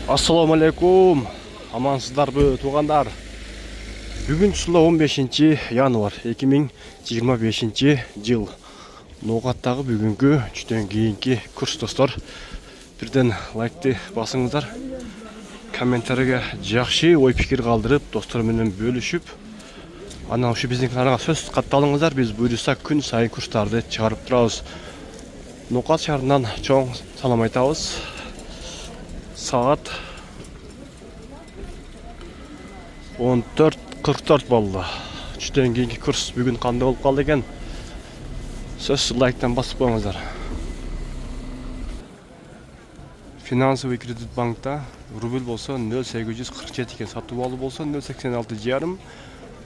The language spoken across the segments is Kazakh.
Assalamu alaikum. Amansыздарбы, туғандар. Бүгін жылы 15 январ 2025 жыл. Ноғаттағы бүгінгі түштен кейінгі курс достар. Бірден лайкты басыңыздар. Комментарийге жақсы ой пікір қалдырып, достарменен бөлішіп. Ана ушу биздин каналга сөз катталыңыздар. Биз буйрса күн сайын курстарды чыгарып турабыз. Ноқат шаарынан чоң салам айтабыз. Saat 14:44 болды. Түштен кейінгі курс бүгін қандай болып қалды екен? Сөз лайктан басып қойыңыздар. Финансовый кредит банкта рубль болса 0,847 екен, сатып алу болса 0,86,5,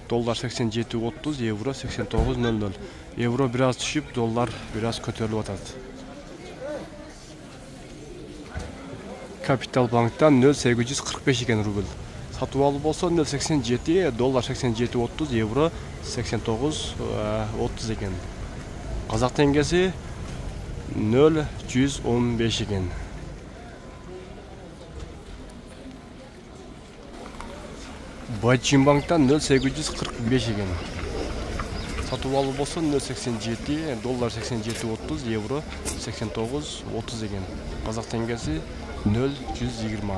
доллар 87,30, евро 89,00. Евро biraz düşüp, доллар biraz көтеріліп атады. Kapital banktan 0,845 екен рубль. Сатып алу болса 0,87, доллар 87,30, евро 89,30 екен. Қазақ теңгесі 0,115 екен. Байчин банктан 0,845 екен. Сатып алу болса 0,87, доллар 87,30, евро 89,30 екен. Қазақ теңгесі 0,120.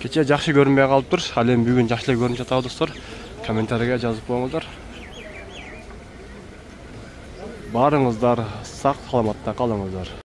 Кече жақсы көрінбей қалып тұр. Әлем бүгін жақсылай көрініп жатады достар. Комментарийге жазып қойыңыздар. Барыңыздар, сақ саламатта қалыңыздар.